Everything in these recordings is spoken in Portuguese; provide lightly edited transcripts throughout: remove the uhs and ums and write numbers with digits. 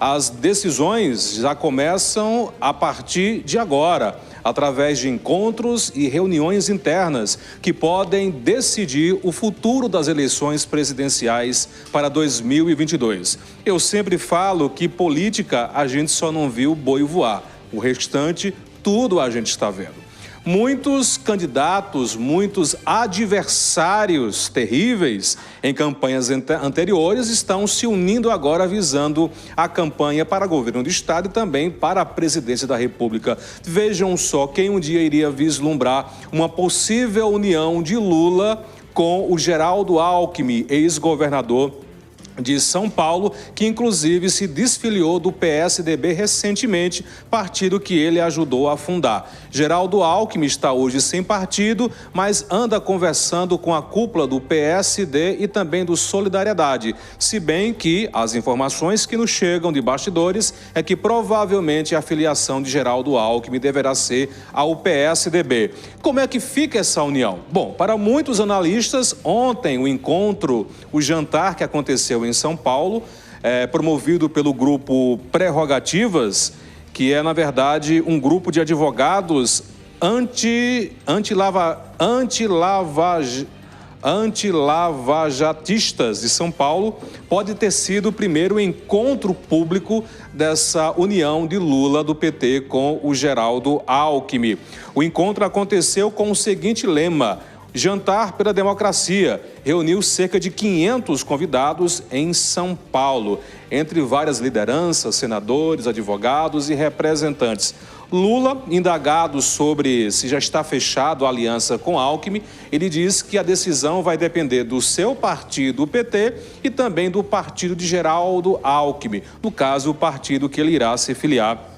As decisões já começam a partir de agora, através de encontros e reuniões internas que podem decidir o futuro das eleições presidenciais para 2022. Eu sempre falo que política a gente só não viu boi voar, o restante tudo a gente está vendo. Muitos candidatos, muitos adversários terríveis em campanhas anteriores estão se unindo agora visando a campanha para governo do Estado e também para a presidência da República. Vejam só quem um dia iria vislumbrar uma possível união de Lula com o Geraldo Alckmin, ex-governador de São Paulo, que inclusive se desfiliou do PSDB recentemente, partido que ele ajudou a fundar. Geraldo Alckmin está hoje sem partido, mas anda conversando com a cúpula do PSD e também do Solidariedade, se bem que as informações que nos chegam de bastidores é que provavelmente a filiação de Geraldo Alckmin deverá ser ao PSDB. Como é que fica essa união? Bom, para muitos analistas, ontem o jantar que aconteceu em São Paulo, promovido pelo grupo Prerrogativas, que é, na verdade, um grupo de advogados antilavajatistas de São Paulo, pode ter sido o primeiro encontro público dessa união de Lula do PT com o Geraldo Alckmin. O encontro aconteceu com o seguinte lema: Jantar pela Democracia. Reuniu cerca de 500 convidados em São Paulo, entre várias lideranças, senadores, advogados e representantes. Lula, indagado sobre se já está fechado a aliança com Alckmin, ele diz que a decisão vai depender do seu partido, o PT, e também do partido de Geraldo Alckmin, no caso, o partido que ele irá se filiar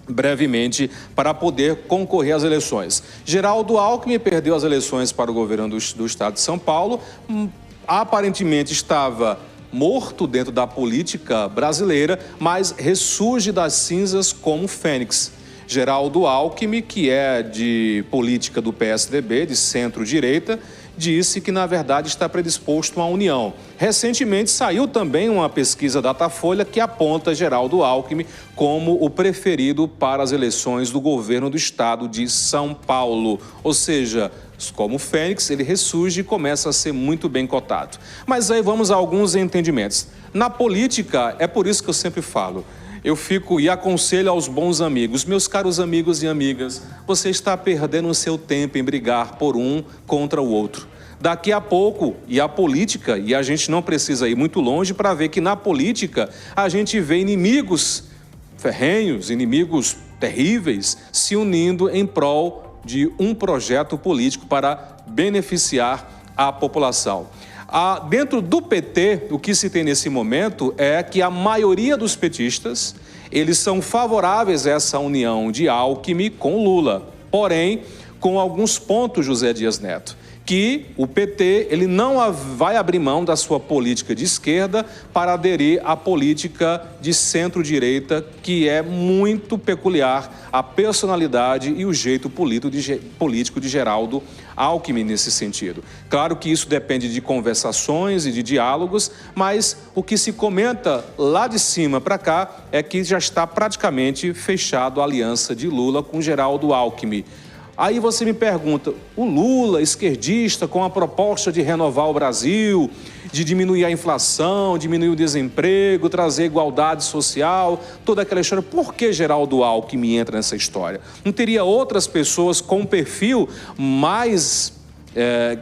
brevemente para poder concorrer às eleições. Geraldo Alckmin perdeu as eleições para o governo do estado de São Paulo, aparentemente estava morto dentro da política brasileira, mas ressurge das cinzas como fênix. Geraldo Alckmin, que é de política do PSDB, de centro-direita, disse que, na verdade, está predisposto à união. Recentemente, saiu também uma pesquisa Datafolha que aponta Geraldo Alckmin como o preferido para as eleições do governo do estado de São Paulo. Ou seja, como fênix, ele ressurge e começa a ser muito bem cotado. Mas aí vamos a alguns entendimentos. Na política, é por isso que eu sempre falo, eu fico e aconselho aos bons amigos, meus caros amigos e amigas, você está perdendo o seu tempo em brigar por um contra o outro. Daqui a pouco, e a política, e a gente não precisa ir muito longe para ver que na política a gente vê inimigos ferrenhos, inimigos terríveis, se unindo em prol de um projeto político para beneficiar a população. Dentro do PT, o que se tem nesse momento é que a maioria dos petistas, eles são favoráveis a essa união de Alckmin com Lula. Porém, com alguns pontos, José Dias Neto, que o PT ele não vai abrir mão da sua política de esquerda para aderir à política de centro-direita, que é muito peculiar a personalidade e o jeito político de Geraldo Alckmin nesse sentido. Claro que isso depende de conversações e de diálogos, mas o que se comenta lá de cima para cá é que já está praticamente fechado a aliança de Lula com Geraldo Alckmin. Aí você me pergunta, o Lula, esquerdista, com a proposta de renovar o Brasil, de diminuir a inflação, diminuir o desemprego, trazer igualdade social, toda aquela história, por que Geraldo Alckmin entra nessa história? Não teria outras pessoas com um perfil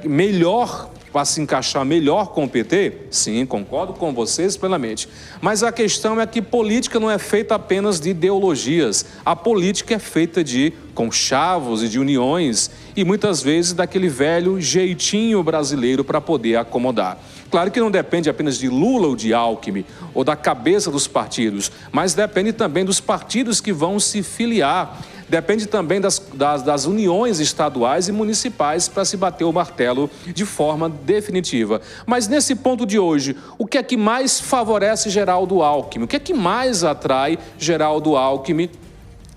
melhor, para se encaixar melhor com o PT? Sim, concordo com vocês plenamente. Mas a questão é que política não é feita apenas de ideologias. A política é feita de conchavos e de uniões e muitas vezes daquele velho jeitinho brasileiro para poder acomodar. Claro que não depende apenas de Lula ou de Alckmin ou da cabeça dos partidos, mas depende também dos partidos que vão se filiar. Depende também das uniões estaduais e municipais para se bater o martelo de forma definitiva. Mas nesse ponto de hoje, o que é que mais favorece Geraldo Alckmin? O que é que mais atrai Geraldo Alckmin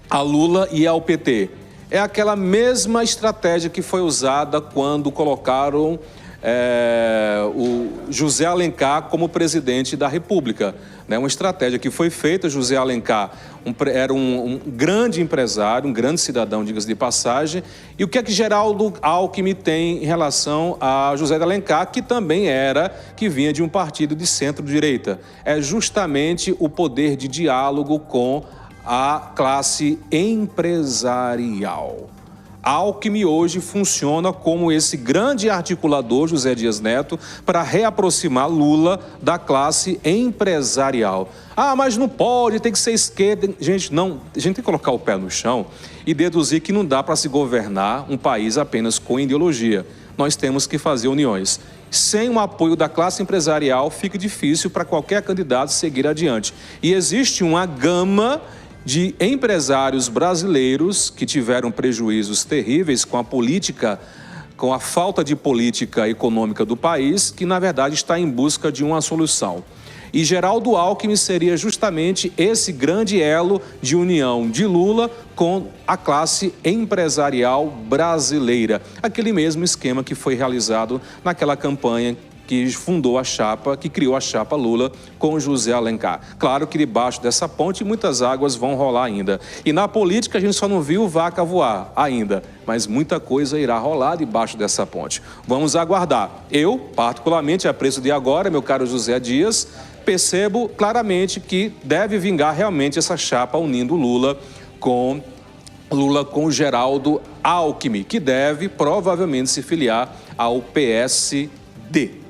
a Lula e ao PT? É aquela mesma estratégia que foi usada quando colocaram o José Alencar como presidente da República. Né? Uma estratégia que foi feita. José Alencar era um grande empresário, um grande cidadão, diga-se de passagem. E o que é que Geraldo Alckmin tem em relação a José de Alencar, que vinha de um partido de centro-direita? É justamente o poder de diálogo com a classe empresarial. Alckmin hoje funciona como esse grande articulador, José Dias Neto, para reaproximar Lula da classe empresarial. Ah, mas não pode, tem que ser esquerda. Gente, não, a gente tem que colocar o pé no chão e deduzir que não dá para se governar um país apenas com ideologia. Nós temos que fazer uniões. Sem o apoio da classe empresarial, fica difícil para qualquer candidato seguir adiante. E existe uma gama de empresários brasileiros que tiveram prejuízos terríveis com a política, com a falta de política econômica do país, que na verdade está em busca de uma solução. E Geraldo Alckmin seria justamente esse grande elo de união de Lula com a classe empresarial brasileira. Aquele mesmo esquema que foi realizado naquela campanha que fundou a chapa, que criou a chapa Lula com José Alencar. Claro que debaixo dessa ponte muitas águas vão rolar ainda. E na política a gente só não viu vaca voar ainda, mas muita coisa irá rolar debaixo dessa ponte. Vamos aguardar. Eu, particularmente, a preço de agora, meu caro José Dias, percebo claramente que deve vingar realmente essa chapa unindo Lula com Geraldo Alckmin, que deve provavelmente se filiar ao PSD.